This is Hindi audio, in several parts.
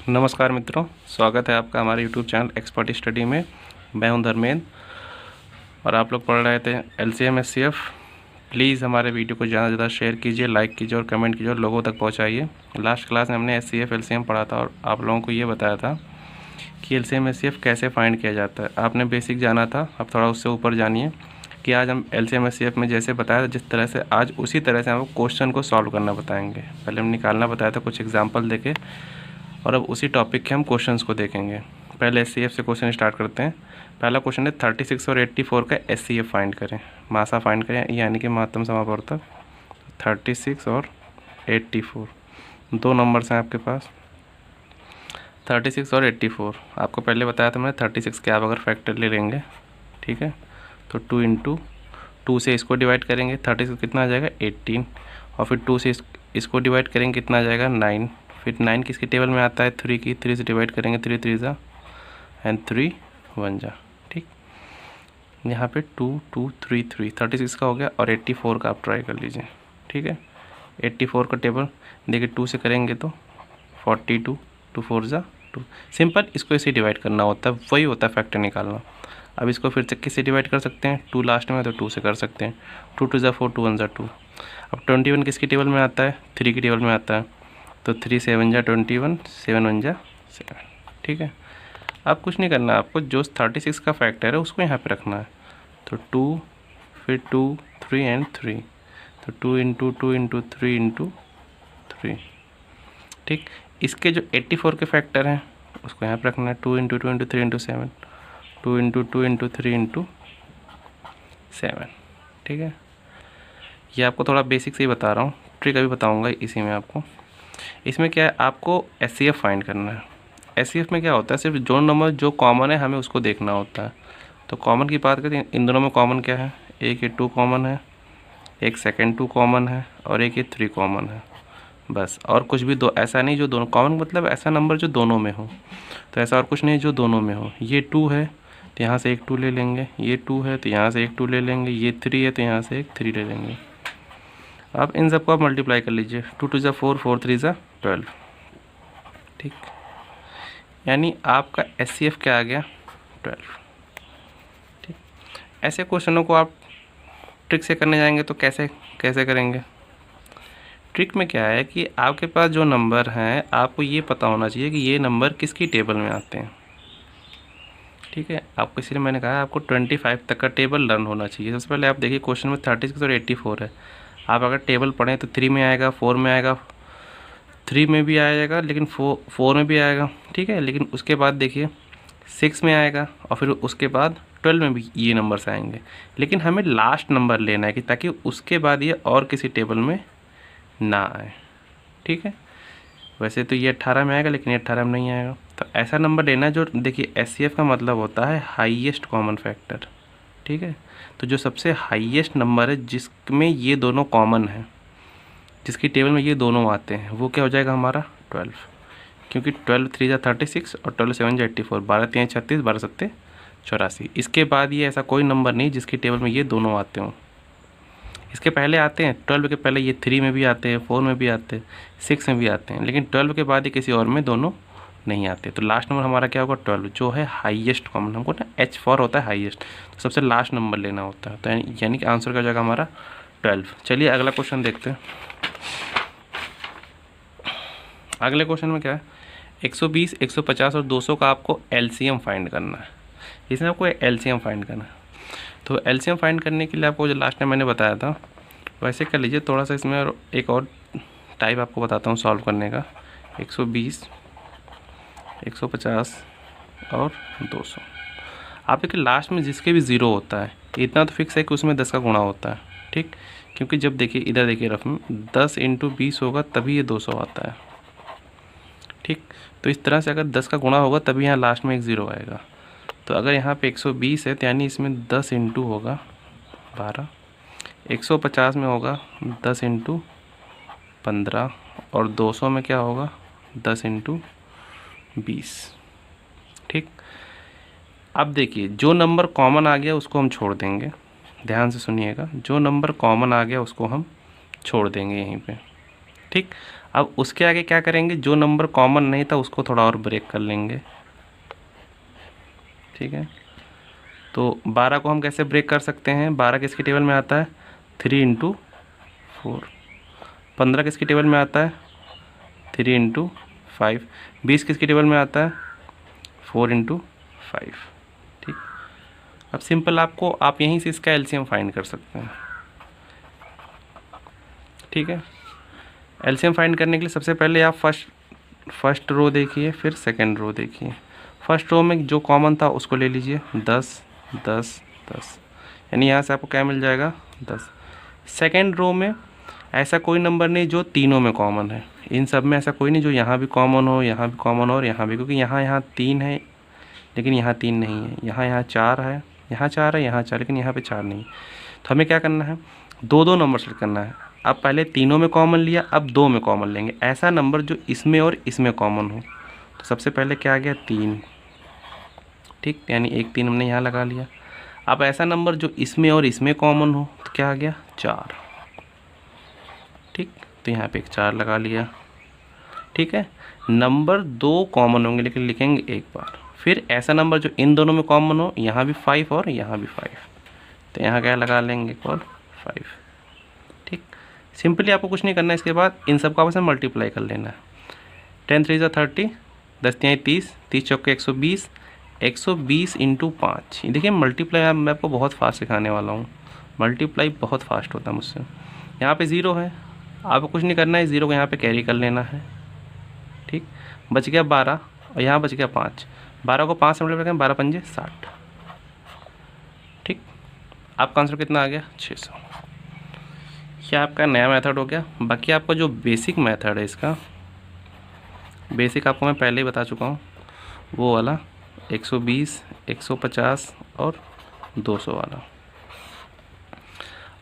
नमस्कार मित्रों, स्वागत है आपका हमारे YouTube चैनल एक्सपर्ट स्टडी में। मैं हूं धर्मेंद्र और आप लोग पढ़ रहे थे LCM SCF। प्लीज़ हमारे वीडियो को ज़्यादा से ज़्यादा शेयर कीजिए, लाइक कीजिए और कमेंट कीजिए और लोगों तक पहुंचाइए। लास्ट क्लास में हमने SCF LCM पढ़ा था और आप लोगों को ये बताया था कि LCM SCF कैसे फाइंड किया जाता है। आपने बेसिक जाना था, अब थोड़ा उससे ऊपर जानिए कि आज हम LCM SCF में जैसे बताया था जिस तरह से, आज उसी तरह से हम क्वेश्चन को सॉल्व करना बताएंगे। पहले हम निकालना बताया था कुछ एग्जाम्पल देके, और अब उसी टॉपिक के हम क्वेश्चंस को देखेंगे। पहले SCF से क्वेश्चन स्टार्ट करते हैं। पहला क्वेश्चन है 36 और 84 का SCF फाइंड करें, मासा फाइंड करें, यानी कि महत्तम समापवर्तक। 36 और 84 दो नंबर्स हैं आपके पास, 36 और 84। आपको पहले बताया था मैंने 36 के आप अगर फैक्टर ले लेंगे, ठीक है, तो 2 इंटू 2 से इसको डिवाइड करेंगे, 36 कितना आ जाएगा 18, और फिर 2 से इसको डिवाइड करेंगे, कितना आ जाएगा 9। फिर 9 किसके टेबल में आता है 3 की, 3 से डिवाइड करेंगे, 3 3 जा एंड 3 1 जा, ठीक। यहाँ पे 2 2 3 3 36 का हो गया और 84 का आप ट्राई कर लीजिए, ठीक है। 84 का टेबल देखिए, 2 से करेंगे तो 42, 2 4 जा 2। सिंपल इसको इसे डिवाइड करना होता है, वही होता है फैक्टर निकालना। अब इसको फिर से किससे डिवाइड कर सकते हैं, 2 लास्ट में तो 2 से कर सकते हैं। 2 2 जा 4, 2 1 जा 2। अब 21 किसके टेबल में आता है, 3 के टेबल में आता है, तो 3 7 जा 21, 7 1 जा 7, ठीक है। अब कुछ नहीं करना, आपको जो 36 का फैक्टर है उसको यहाँ पे रखना है। तो 2, फिर 2 3 एंड 3, तो 2 इंटू 2 इंटू 3 इंटू 3, ठीक। इसके जो 84 के फैक्टर हैं उसको यहाँ पे रखना है, 2 into 2 into 3 into 7, 2 into 2 into 3 into 7, ठीक है। ये आपको थोड़ा बेसिक से ही बता रहा हूँ, ट्रिक अभी बताऊँगा इसी में आपको। इसमें क्या है, आपको SCF फाइंड करना है। SCF में क्या होता है, सिर्फ जो नंबर जो कॉमन है हमें उसको देखना होता है। तो कॉमन की बात करते हैं, इन दोनों में कॉमन क्या है, एक ये 2 कॉमन है, एक सेकेंड 2 कॉमन है और एक ये 3 कॉमन है, बस। और कुछ भी दो ऐसा नहीं जो दोनों कॉमन, मतलब ऐसा नंबर जो दोनों में हो, तो ऐसा और कुछ नहीं जो दोनों में हो। ये 2 है तो यहाँ से एक 2 ले लेंगे, ये 2 है तो यहाँ से एक 2 ले लेंगे, ये 3 है तो यहाँ से एक 3 ले लेंगे। आप इन सबको आप मल्टीप्लाई कर लीजिए, 2 2 जा 4, 4 3 जा 12, ठीक। यानी आपका SCF क्या आ गया 12, ठीक। ऐसे क्वेश्चनों को आप ट्रिक से करने जाएंगे तो कैसे कैसे करेंगे। ट्रिक में क्या है कि आपके पास जो नंबर हैं आपको ये पता होना चाहिए कि ये नंबर किसकी टेबल में आते हैं, ठीक है। आपको इसलिए मैंने कहा आपको 25 तक का टेबल लर्न होना चाहिए। सबसे पहले आप देखिए क्वेश्चन में 36 और 84 है। आप अगर टेबल पढ़ें तो 3 में आएगा, 4 में आएगा, 3 में भी आएगा, लेकिन 4 में भी आएगा, ठीक है। लेकिन उसके बाद देखिए 6 में आएगा और फिर उसके बाद 12 में भी ये नंबर्स आएंगे। लेकिन हमें लास्ट नंबर लेना है कि ताकि उसके बाद ये और किसी टेबल में ना आए, ठीक है। वैसे तो ये 18 में आएगा लेकिन ये 18 में नहीं आएगा। तो ऐसा नंबर लेना है जो, देखिए SCF का मतलब होता है हाईएस्ट कॉमन फैक्टर, ठीक है। तो जो सबसे हाईएस्ट नंबर है जिसमें ये दोनों कॉमन है, जिसकी टेबल में ये दोनों आते हैं, वो क्या हो जाएगा हमारा 12, क्योंकि 12 3 जा 36 और 12 7 जा 84, 12 3 36, 12 7 84। इसके बाद ये ऐसा कोई नंबर नहीं जिसकी टेबल में ये दोनों आते हों। इसके पहले आते हैं 12 के पहले, ये 3 में भी आते हैं, 4 में भी आते हैं, 6 में भी आते हैं, लेकिन 12 के बाद ये किसी और में दोनों नहीं आते। तो लास्ट नंबर हमारा क्या होगा 12, जो है हाईएस्ट कॉमन। हमको ना H फॉर होता है हाईएस्ट, तो सबसे लास्ट नंबर लेना होता है। तो यानी कि आंसर का जाएगा हमारा 12। चलिए अगला क्वेश्चन देखते हैं। अगले क्वेश्चन में क्या है, 120, 150 और 200 का आपको LCM फाइंड करना है। इसमें आपको LCM फाइंड करना है। तो LCM फाइंड करने के लिए आपको जो लास्ट टाइम मैंने बताया था वैसे कर लीजिए। थोड़ा सा इसमें और एक और टाइप आपको बताता हूँ सॉल्व करने का। 120, 150 और 200। आप देखिए लास्ट में जिसके भी ज़ीरो होता है, इतना तो फिक्स है कि उसमें 10 का गुणा होता है, ठीक। क्योंकि जब देखिए इधर देखिए रफ में 10 इंटू 20 होगा तभी ये 200 आता है, ठीक। तो इस तरह से अगर 10 का गुणा होगा तभी यहाँ लास्ट में एक ज़ीरो आएगा। तो अगर यहाँ पे 120 है तो यानी इसमें 10 इंटू होगा 12, 150 में होगा 10 इंटू 15 और 200 में क्या होगा 10 इंटू 20, ठीक। अब देखिए जो नंबर कॉमन आ गया उसको हम छोड़ देंगे, ध्यान से सुनिएगा। जो नंबर कॉमन आ गया उसको हम छोड़ देंगे यहीं पे, ठीक, अब उसके आगे क्या करेंगे, जो नंबर कॉमन नहीं था उसको थोड़ा और ब्रेक कर लेंगे। ठीक है, तो 12 को हम कैसे ब्रेक कर सकते हैं, 12 किसकी टेबल में आता है, 3 इंटू 4। 15 किसकी टेबल में आता है, 3 इंटू 5। 20 किसकी टेबल में आता है, 4 इंटू 5। ठीक, अब सिंपल आप यहीं से इसका एलसीएम फाइंड कर सकते हैं। ठीक है, एलसीएम फाइंड करने के लिए सबसे पहले आप फर्स्ट रो देखिए, फिर सेकंड रो देखिए। फर्स्ट रो में जो कॉमन था उसको ले लीजिए, 10 10 10, यानी यहाँ से आपको क्या मिल जाएगा, 10। सेकंड रो में ऐसा कोई नंबर नहीं जो तीनों में कॉमन है, इन सब में ऐसा कोई नहीं जो यहाँ भी कॉमन हो, यहाँ भी कॉमन हो और यहाँ भी, क्योंकि यहाँ 3 है लेकिन यहाँ 3 नहीं है, यहाँ 4 है, यहाँ 4 है, यहाँ 4, लेकिन यहाँ पे 4 नहीं। तो हमें क्या करना है, दो नंबर सेलेक्ट करना है। अब पहले तीनों में कॉमन लिया, अब 2 में कॉमन लेंगे, ऐसा नंबर जो इसमें और इसमें कॉमन हो। तो सबसे पहले क्या आ गया, 3। ठीक, यानी एक 3 हमने यहाँ लगा लिया। अब ऐसा नंबर जो इसमें और इसमें कॉमन हो, तो क्या आ गया, 4। ठीक, तो यहाँ पे एक 4 लगा लिया। ठीक है, नंबर 2 कॉमन होंगे लेकिन लिखेंगे एक बार। फिर ऐसा नंबर जो इन दोनों में कॉमन हो, यहाँ भी 5 और यहाँ भी 5, तो यहाँ क्या लगा लेंगे, कॉल 5। ठीक, सिंपली आपको कुछ नहीं करना है, इसके बाद इन सब को आपस में मल्टीप्लाई कर लेना है। 10 3 30, 10 3 30, 30 चौके 120, 120 इंटू 5। देखिए मल्टीप्लाई मैं आपको बहुत फास्ट सिखाने वाला हूँ, मल्टीप्लाई बहुत फास्ट होता है मुझसे। यहाँ पे 0 है, आपको कुछ नहीं करना है, 0 को यहाँ पे कैरी कर लेना है। ठीक, बच गया 12 और यहाँ बच गया 5। 12 को 5 से मल्टीप्लाई करें, 12 पंजे 60। ठीक, आपका आंसर कितना आ गया, 600। यह आपका नया मेथड हो गया। बाकी आपका जो बेसिक मेथड है, इसका बेसिक आपको मैं पहले ही बता चुका हूँ, वो वाला 120, 150 और 200 वाला।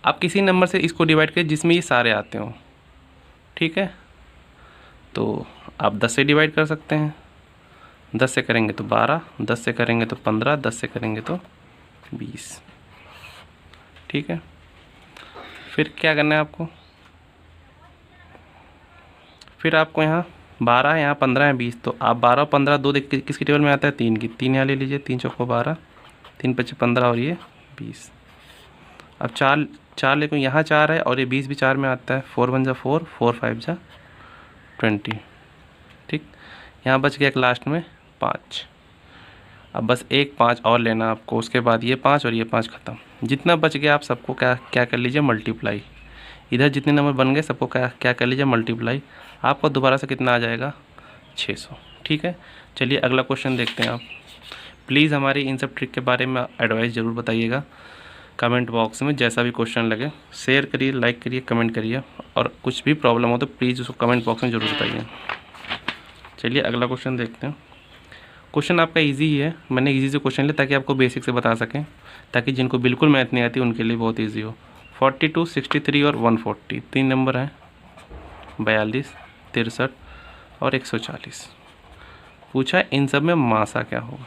आप किसी नंबर से इसको डिवाइड करें जिसमें ये सारे आते हो। ठीक है, तो आप 10 से डिवाइड कर सकते हैं, 10 से करेंगे तो 12, 10 से करेंगे तो 15, 10 से करेंगे तो 20। ठीक है, फिर क्या करना है आपको, फिर आपको यहाँ 12 है, यहाँ 15 है, 20, तो आप 12 और 15 दो देख किसकी टेबल में आता है, 3 की। 3 यहाँ ले लीजिए, 3 चौको 12, 3 पच्चीस 15 और ये 20। अब 4 लेकिन यहाँ 4 है और ये 20 भी 4 में आता है, 4 1 जा 4, 4 5 जा 20। ठीक, यहाँ बच गया एक लास्ट में 5। अब बस एक 5 और लेना आपको, उसके बाद ये 5 और ये 5 ख़त्म। जितना बच गया आप सबको क्या कर लीजिए, मल्टीप्लाई। इधर जितने नंबर बन गए सबको क्या कर लीजिए, मल्टीप्लाई। आपको दोबारा से कितना आ जाएगा, 600। ठीक है, चलिए अगला क्वेश्चन देखते हैं। आप प्लीज़ हमारी इन सब ट्रिक के बारे में एडवाइस ज़रूर बताइएगा कमेंट बॉक्स में। जैसा भी क्वेश्चन लगे शेयर करिए, लाइक करिए, कमेंट करिए, और कुछ भी प्रॉब्लम हो तो प्लीज़ उसको कमेंट बॉक्स में ज़रूर बताइए। चलिए अगला क्वेश्चन देखते हैं। क्वेश्चन आपका इजी ही है, मैंने इजी से क्वेश्चन लिया ताकि आपको बेसिक से बता सकें, ताकि जिनको बिल्कुल मैथ नहीं आती उनके लिए बहुत ईजी हो। 42, 63 और 140 3 नंबर हैं, 42, 63 और 140। पूछा इन सब में मासा क्या होगा,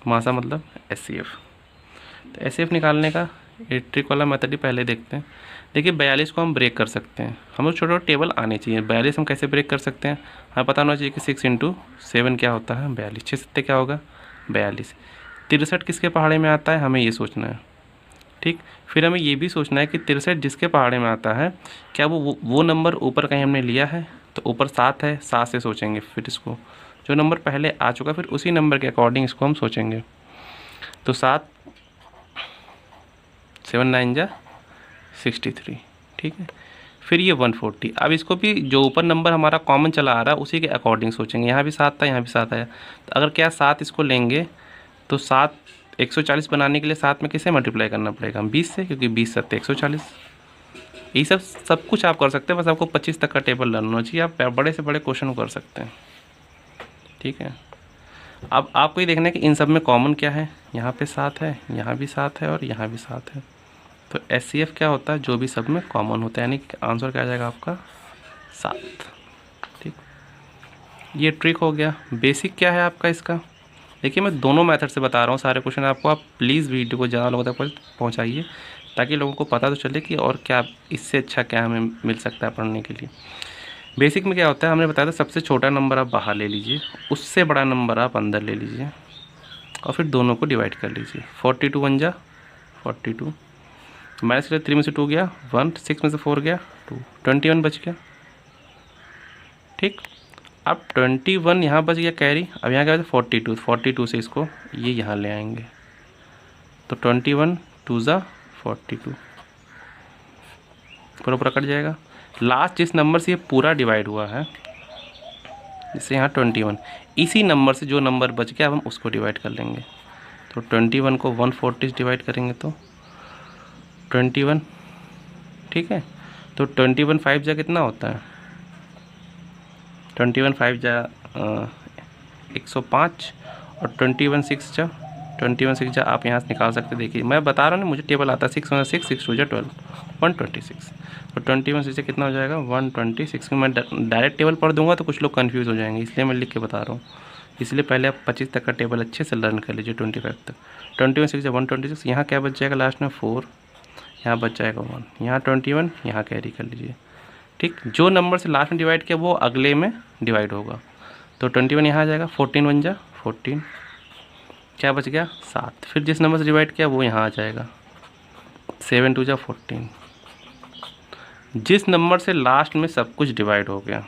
मासा मतलब एचसीएफ। तो एचसीएफ निकालने का ट्रिक वाला मेथड ही पहले देखते हैं। देखिए 42 को हम ब्रेक कर सकते हैं, हम लोग छोटे टेबल आने चाहिए। 42 हम कैसे ब्रेक कर सकते हैं, हमें पता होना चाहिए कि 6 इंटू 7 क्या होता है, 42। 6 7 क्या होगा, 42। 63 किसके पहाड़े में आता है, हमें ये सोचना है। ठीक, फिर हमें ये भी सोचना है कि 63 जिसके पहाड़े में आता है, क्या वो नंबर ऊपर कहीं हमने लिया है, तो ऊपर 7 है, 7 से सोचेंगे। फिर इसको जो नंबर पहले आ चुका फिर उसी नंबर के अकॉर्डिंग इसको हम सोचेंगे। तो 7 7 9 जा 63। ठीक है, फिर ये 140। अब इसको भी जो ऊपर नंबर हमारा कॉमन चला आ रहा है उसी के अकॉर्डिंग सोचेंगे। यहाँ भी 7 था, यहाँ भी 7 आया, तो अगर क्या 7 इसको लेंगे तो 7 140 बनाने के लिए 7 में किसे मल्टीप्लाई करना पड़ेगा, 20 से, क्योंकि 20 7 140। यही सब कुछ आप कर सकते हैं, बस आपको 25 तक का टेबल लर्न होना चाहिए, आप बड़े से बड़े क्वेश्चन कर सकते हैं। ठीक है, अब आपको ये देखना है कि इन सब में कॉमन क्या है, यहाँ पे 7 है, यहाँ भी 7 है और यहाँ भी 7 है। तो एचसीएफ क्या होता है, जो भी सब में कॉमन होता है, यानी आंसर क्या आ जाएगा आपका 7। ठीक, ये ट्रिक हो गया। बेसिक क्या है आपका इसका, देखिए मैं दोनों मेथड से बता रहा हूँ सारे क्वेश्चन आपको। आप प्लीज़ वीडियो को ज़्यादा लोगों तक पहुँचाइए ताकि लोगों को पता तो चले कि और क्या इससे अच्छा क्या हमें मिल सकता है पढ़ने के लिए। बेसिक में क्या होता है, हमने बताया था सबसे छोटा नंबर आप बाहर ले लीजिए, उससे बड़ा नंबर आप अंदर ले लीजिए और फिर दोनों को डिवाइड कर लीजिए। 42 1 जा 42, माइनस 3 में से 2 गया 1, 6 में से 4 गया 2, 21 बच गया। ठीक, अब 21 यहाँ बच गया कैरी। अब यहाँ क्या बचा 42, 42 से इसको ये यहाँ ले आएंगे तो 21 2 जा 42, पूरा पूरा कट जाएगा। लास्ट जिस नंबर से ये पूरा डिवाइड हुआ है, जैसे यहाँ 21, इसी नंबर से जो नंबर बच गया अब हम उसको डिवाइड कर लेंगे। तो 21 को 140 डिवाइड करेंगे तो 21, ठीक है। तो 21 5 जा कितना होता है, 21 5 जा 105 और 21 6 जा 21 6 जा आप यहाँ से निकाल सकते। देखिए मैं बता रहा हूँ ना, मुझे टेबल आता है 6 1 6 6 2 जा 12 126। तो 21 से कितना हो जाएगा 126। मैं डायरेक्ट टेबल पढ़ दूंगा तो कुछ लोग कंफ्यूज हो जाएंगे, इसलिए मैं लिख के बता रहा हूँ। इसलिए पहले आप 25 तक का टेबल अच्छे से लर्न कर लीजिए 25 तक। 21 6 126, यहाँ क्या बच जाएगा लास्ट में 4, यहाँ बच जाएगा 1, यहाँ 21, यहाँ कैरी कर लीजिए। ठीक, जो नंबर से लास्ट में डिवाइड किया वो अगले में डिवाइड होगा। तो 21 यहाँ आ जाएगा, 14 1 जा 14, क्या बच गया 7। फिर जिस नंबर से डिवाइड किया वो यहाँ आ जाएगा, 7 2 जा 14। जिस नंबर से लास्ट में सब कुछ डिवाइड हो गया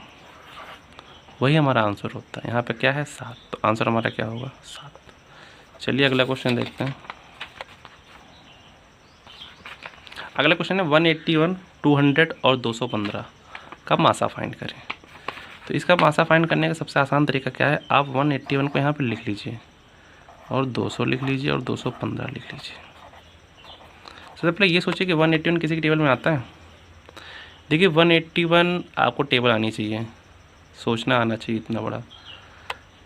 वही हमारा आंसर होता है। यहाँ पे क्या है 7, तो आंसर हमारा क्या होगा 7। चलिए अगला क्वेश्चन देखते हैं। अगला क्वेश्चन है 181, 200 और 215 का मासा फाइंड करें। तो इसका मासा फाइंड करने का सबसे आसान तरीका क्या है, आप 181 को यहाँ पे लिख लीजिए और 200 लिख लीजिए और 215 लिख लीजिए। सबसे पहले ये सोचिए कि 181 किसी के टेबल में आता है। देखिए 181 आपको टेबल आनी चाहिए, सोचना आना चाहिए इतना बड़ा।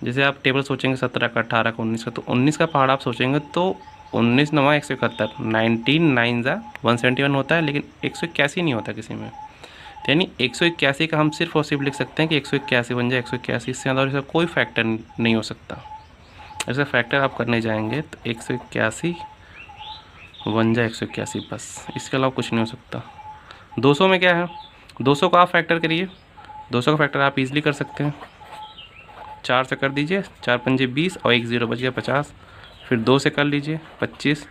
जैसे आप टेबल सोचेंगे 17 का 18 का 19 का, तो 19 का पहाड़ आप सोचेंगे तो 19 9 171, 19 9 जा 171 होता है, लेकिन 181 नहीं होता किसी में। तो यानी 181 का हम सिर्फ और सिर्फ लिख सकते हैं कि 181 बन जाए 181, इससे ज़्यादा और इसका कोई फैक्टर नहीं हो सकता। ऐसा फैक्टर आप करने जाएंगे तो 181 बन जाए 181 बस, इसके अलावा कुछ नहीं हो सकता। 200 में क्या है, 200 को आप फैक्टर करिए, 200 का फैक्टर आप इजीली कर सकते हैं। 4 से कर दीजिए, 4 पंजे 20 और 1 0 बच गया 50। फिर 2 से कर लीजिए 25,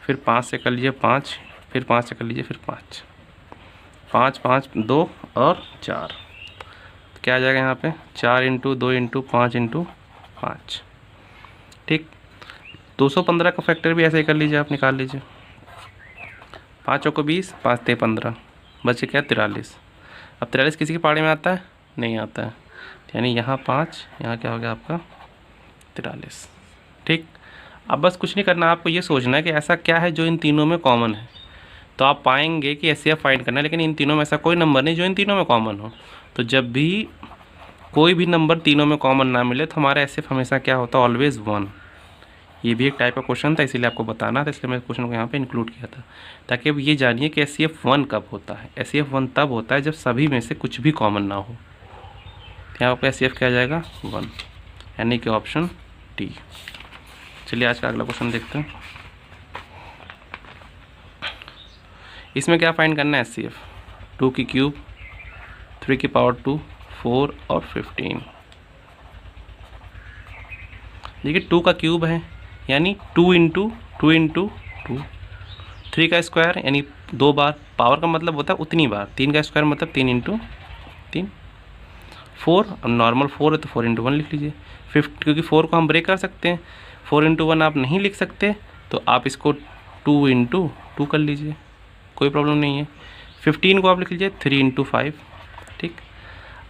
फिर 5 से कर लीजिए 5, फिर 5 से कर लीजिए फिर 5 5 5 2 और 4, तो क्या आ जाएगा यहाँ पे 4 × 2 × 5 × 5। ठीक, 215 का फैक्टर भी ऐसे ही कर लीजिए, आप निकाल लीजिए। 5 को 20, 5 ते 15, बचे क्या 43। अब 43 किसी के पहाड़े में आता है, नहीं आता है, यानी यहाँ 5, यहाँ क्या हो गया आपका 43। ठीक, अब बस कुछ नहीं करना, आपको ये सोचना है कि ऐसा क्या है जो इन तीनों में कॉमन है। तो आप पाएंगे कि एचसीएफ फाइंड करना है, लेकिन इन तीनों में ऐसा कोई नंबर नहीं जो इन तीनों में कॉमन हो। तो जब भी कोई भी नंबर तीनों में कॉमन ना मिले तो हमारा एचसीएफ हमेशा क्या होता है, ऑलवेज 1। ये भी एक टाइप का क्वेश्चन था, इसीलिए आपको बताना था, इसलिए मैं क्वेश्चन को यहाँ पे इंक्लूड किया था, ताकि अब ये जानिए कि एचसीएफ 1 कब होता है। एचसीएफ 1 तब होता है जब सभी में से कुछ भी कॉमन ना हो। यहाँ पर एचसीएफ क्या आ जाएगा 1, यानी कि ऑप्शन डी। चलिए आज का अगला क्वेश्चन देखते हैं। इसमें क्या फाइंड करना है एचसीएफ, 2 की क्यूब, 3 की पावर 2, 4 और 15। देखिए 2 का क्यूब है यानी 2 × 2 × 2, 3 का स्क्वायर यानी 2 बार, पावर का मतलब होता है उतनी बार, 3 का स्क्वायर मतलब 3 × 3, 4, अब नॉर्मल 4 है तो 4 × 1 लिख लीजिए। 50, क्योंकि 4 को हम ब्रेक कर सकते हैं, 4 × 1 आप नहीं लिख सकते तो आप इसको 2 × 2 कर लीजिए, कोई प्रॉब्लम नहीं है। 15 को आप लिख लीजिए 3 × 5। ठीक,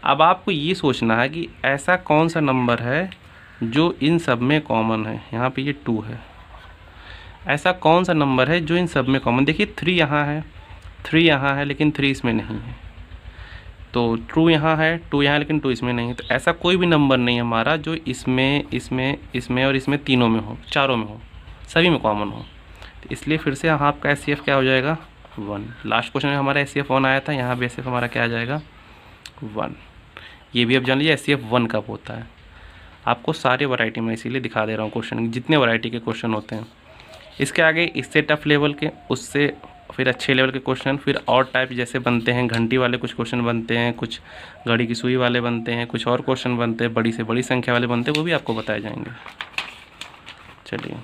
अब आपको ये सोचना है कि ऐसा कौन सा नंबर है जो इन सब में कॉमन है। यहाँ पे ये 2 है, ऐसा कौन सा नंबर है जो इन सब में कॉमन। देखिए 3 यहाँ है, 3 यहाँ है, लेकिन 3 इसमें नहीं है, तो 2 यहाँ है, 2 यहाँ लेकिन 2 इसमें नहीं है। तो ऐसा कोई भी नंबर नहीं है हमारा जो इसमें इसमें इसमें और इसमें तीनों में हो, चारों में हो, सभी में कॉमन हो। तो इसलिए फिर से यहाँ आपका एचसीएफ क्या हो जाएगा 1। लास्ट क्वेश्चन में हमारा एचसीएफ 1 आया था, यहाँ भी एचसीएफ हमारा क्या आ जाएगा 1। ये भी अब जान लीजिए एचसीएफ 1 कब होता है। आपको सारे वैरायटी में इसीलिए दिखा दे रहा हूँ क्वेश्चन, जितने वैरायटी के क्वेश्चन होते हैं। इसके आगे इससे टफ लेवल के, उससे फिर अच्छे लेवल के क्वेश्चन, फिर और टाइप जैसे बनते हैं, घंटी वाले कुछ क्वेश्चन बनते हैं, कुछ घड़ी की सुई वाले बनते हैं, कुछ और क्वेश्चन बनते हैं, बड़ी से बड़ी संख्या वाले बनते हैं, वो भी आपको बताए जाएंगे। चलिए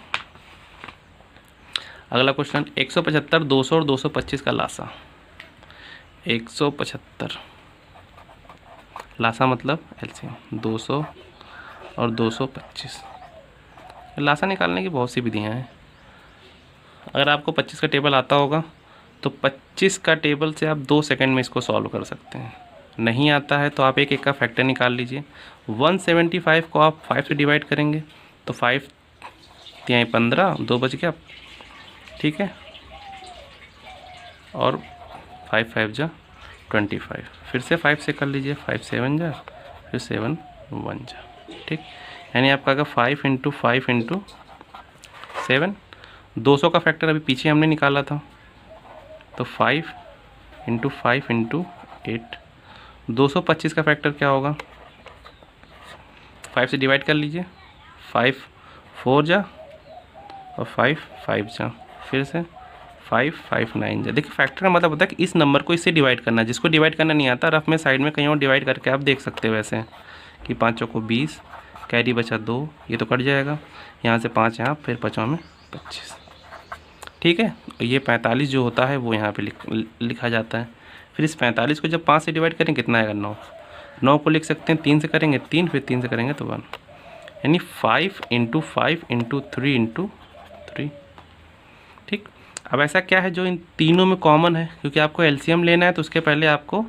अगला क्वेश्चन, 175, 200 और 225 का लासा। 175 लासा मतलब एलसीएम, 200 और 225। लासा निकालने की बहुत सी विधियाँ हैं। अगर आपको 25 का टेबल आता होगा तो 25 का टेबल से आप 2 सेकंड में इसको सॉल्व कर सकते हैं। नहीं आता है तो आप एक एक का फैक्टर निकाल लीजिए। 175 को आप 5 से डिवाइड करेंगे तो 5 तिहाई 15, 2 बच गया, ठीक है, और 5 5 जा 25, फिर से 5 से कर लीजिए, 5 7 जा, फिर 7 1 जा, ठीक। यानी आपका आएगा 5 इंटू 5 इंटू 7। 200 का फैक्टर अभी पीछे हमने निकाला था, तो 5 इंटू 5 इंटू 8। 225 का फैक्टर क्या होगा, 5 से डिवाइड कर लीजिए, 5 4 जा और 5 5 जा, फिर से 5 5 9 जा। देखिए फैक्टर का मतलब होता है कि इस नंबर को इससे डिवाइड करना है। जिसको डिवाइड करना नहीं आता रफ में साइड में कहीं और डिवाइड करके आप देख सकते हो वैसे कि 5 को 20, कैरी बचा 2, ये तो कट जाएगा, यहाँ से 5 यहाँ, फिर 5 में 25, ठीक है। ये 45 जो होता है वो यहाँ पे लिखा जाता है। फिर इस 45 को जब 5 से डिवाइड करें कितना आएगा, 9। 9 को लिख सकते हैं 3 से करेंगे 3, फिर 3 से करेंगे तो 1, यानी 5 इंटू 5 इंटू 3 इंटू 3, ठीक। अब ऐसा क्या है जो इन तीनों में कॉमन है, क्योंकि आपको एलसीएम लेना है तो उसके पहले आपको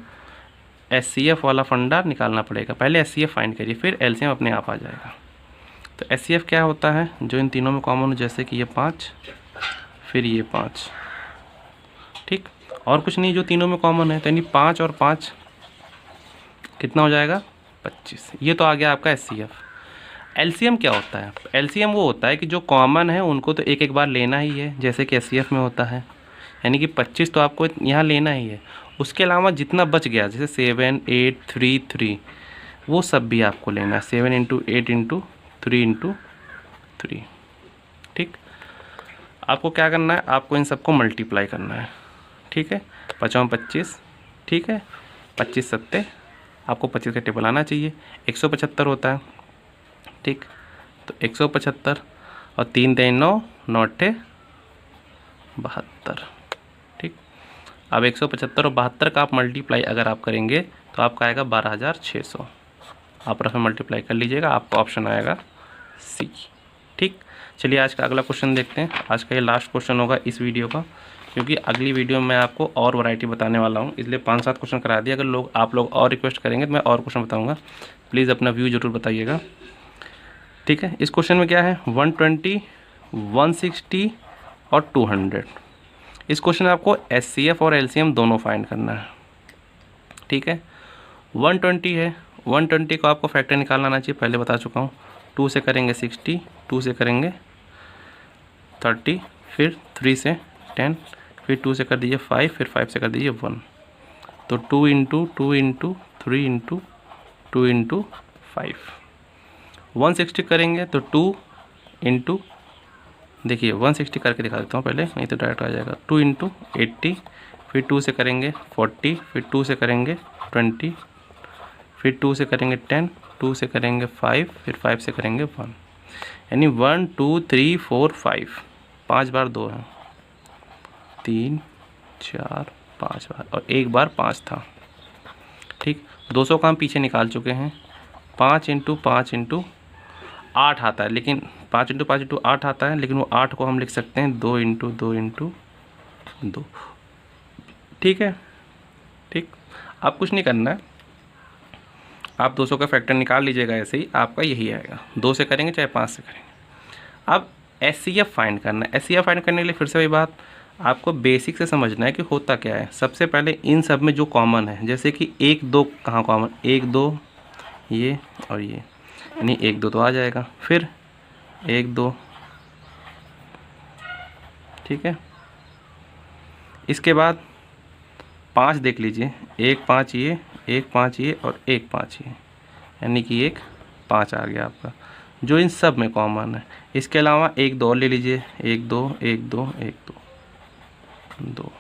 एचसीएफ वाला फंडा निकालना पड़ेगा। पहले एचसीएफ फाइंड करिए, फिर एलसीएम अपने आप आ जाएगा। तो एचसीएफ क्या होता है जो इन तीनों में कॉमन हो, जैसे कि ये 5, फिर ये 5, ठीक, और कुछ नहीं जो तीनों में कॉमन है, तो यानी 5 और 5 कितना हो जाएगा, 25। ये तो आ गया आपका एचसीएफ। एलसीएम क्या होता है, एलसीएम वो होता है कि जो कॉमन है उनको तो एक एक बार लेना ही है, जैसे कि एचसीएफ में होता है, यानी कि 25 तो आपको यहाँ लेना ही है। उसके अलावा जितना बच गया, जैसे 7 8 3 3, वो सब भी आपको लेना है, 7 इंटू 8 इंटू 3 इंटू 3, ठीक। आपको क्या करना है, आपको इन सबको मल्टीप्लाई करना है, ठीक है। 5 25, ठीक है, 25 7, आपको 25 का टेबल आना चाहिए। 175 होता है, ठीक, तो 175 और 3 3 9, 9 8 72, ठीक। अब 175 और 72 का आप मल्टीप्लाई अगर आप करेंगे तो आपका आएगा 12,600। आप रफ में मल्टीप्लाई कर लीजिएगा, आपका ऑप्शन आएगा सी, ठीक। चलिए आज का अगला क्वेश्चन देखते हैं। आज का ये लास्ट क्वेश्चन होगा इस वीडियो का, क्योंकि अगली वीडियो में मैं आपको और वैरायटी बताने वाला हूँ, इसलिए 5-7 क्वेश्चन करा दिए। अगर आप लोग और रिक्वेस्ट करेंगे तो मैं और क्वेश्चन बताऊँगा, प्लीज़ अपना व्यू ज़रूर बताइएगा, ठीक है। इस क्वेश्चन में क्या है, 120, 160 और 200। इस क्वेश्चन में आपको एचसीएफ और एलसीएम दोनों फाइंड करना है, ठीक है। 120 है, 120 को आपको फैक्टर निकालना आना चाहिए, पहले बता चुका हूँ। 2 से करेंगे 60, 2 से करेंगे 30, फिर 3 से 10, फिर 2 से कर दीजिए 5, फिर 5 से कर दीजिए 1, तो 2 इंटू 2 इंटू 3 इंटू 2 इंटू 5। 160 करेंगे तो 2 इंटू, देखिए 160 करके दिखा देता हूँ पहले, नहीं तो डायरेक्ट आ जाएगा। 2 इंटू 80, फिर 2 से करेंगे 40, फिर 2 से करेंगे 20, फिर 2 से करेंगे 10, 2 से करेंगे 5, फिर 5 से करेंगे 1, यानी 1 2 3 4 5, 5 बार 2 है, 3 4 5 बार, और एक बार 5 था, ठीक। 200 का हम पीछे निकाल चुके हैं। 5 इंटू 5 इंटू 8 आता है, लेकिन 5 इंटू 5 इंटू 8 आता है, लेकिन वो 8 को हम लिख सकते हैं 2 इंटू 2 इंटू 2, ठीक है, ठीक। आप कुछ नहीं करना है, आप 200 का फैक्टर निकाल लीजिएगा, ऐसे ही आपका यही आएगा। 2 से करेंगे चाहे 5 से करेंगे। अब एचसीएफ फाइंड करना है। एचसीएफ फाइंड करने के लिए फिर से वही बात, आपको बेसिक से समझना है कि होता क्या है। सबसे पहले इन सब में जो कॉमन है, जैसे कि 1 2 कहाँ कॉमन, 1 2 ये और ये, यानी 1 2 तो आ जाएगा, फिर 1 2, ठीक है। इसके बाद 5 देख लीजिए, 1 5 ये, 1 5 ये और 1 5 ये, यानी कि 1 5 आ गया आपका, जो इन सब में कॉमन है। इसके अलावा 1 2 और ले लीजिए, 1 2 1 2 1 2 2,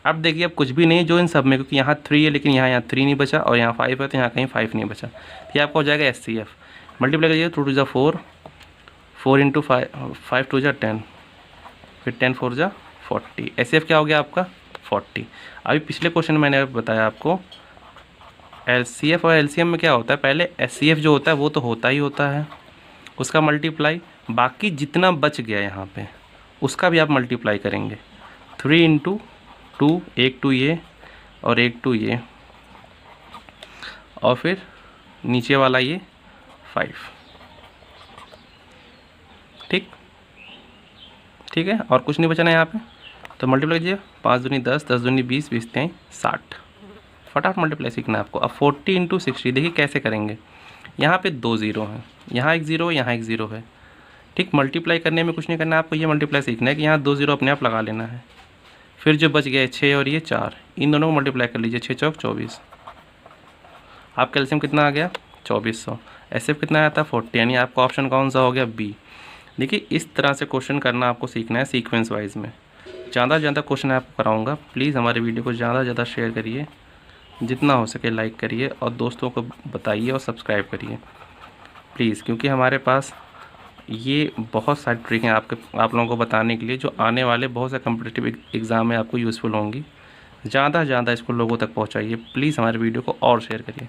अब देखिए अब कुछ भी नहीं जो इन सब में, क्योंकि यहाँ 3 है लेकिन यहाँ 3 नहीं बचा और यहाँ 5 है तो यहाँ कहीं 5 नहीं बचा। ये आपका हो जाएगा SCF। मल्टीप्लाई करिए 2 2 4, 4 इंटू 5 2 10, फिर 10 4 40। SCF क्या हो गया आपका 40। अभी पिछले क्वेश्चन मैंने बताया आपको LCF और LCM में क्या होता है, पहले SCF जो होता है वो तो होता ही होता है, उसका मल्टीप्लाई, बाकी जितना बच गया यहाँ पे उसका भी आप मल्टीप्लाई करेंगे। 3 इंटू 2, एक 2 ये और एक 2 ये, और फिर नीचे वाला ये 5। ठीक है, और कुछ नहीं बचा ना यहाँ पे, तो मल्टीप्लाई कीजिए। 5 दूनी 10, 10 दूनी 20, 20 3 60। फटाफट मल्टीप्लाई सीखना है आपको। अब 40 इंटू 60 देखिए कैसे करेंगे। यहाँ पे 2 ज़ीरो हैं, यहाँ एक ज़ीरो, यहाँ एक ज़ीरो है। ठीक, मल्टीप्लाई करने में कुछ नहीं करना है आपको, ये मल्टीप्लाई सीखना है कि यहाँ 2 ज़ीरो अपने आप लगा लेना है। फिर जो बच गया 6 और ये 4, इन दोनों को मल्टीप्लाई कर लीजिए। 6 चौक 24। आपका एलसीएम कितना आ गया 2400। एसएफ कितना आया था 40, यानी आपका ऑप्शन कौन सा हो गया बी। देखिए इस तरह से क्वेश्चन करना आपको सीखना है सीक्वेंस वाइज में। ज़्यादा से ज़्यादा क्वेश्चन आपको कराऊंगा। प्लीज़ हमारे वीडियो को ज़्यादा से ज़्यादा शेयर करिए, जितना हो सके लाइक करिए और दोस्तों को बताइए और सब्सक्राइब करिए प्लीज़, क्योंकि हमारे पास ये बहुत सारी ट्रिक हैं आप लोगों को बताने के लिए, जो आने वाले बहुत से कम्पिटिटिव एग्ज़ाम में आपको यूज़फुल होंगी। ज़्यादा से ज़्यादा इसको लोगों तक पहुंचाइए प्लीज़, हमारे वीडियो को और शेयर करिए।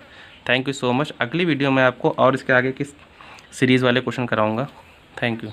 Thank you so much. अगली वीडियो में आपको और इसके आगे की सीरीज़ वाले क्वेश्चन कराऊंगा। Thank you.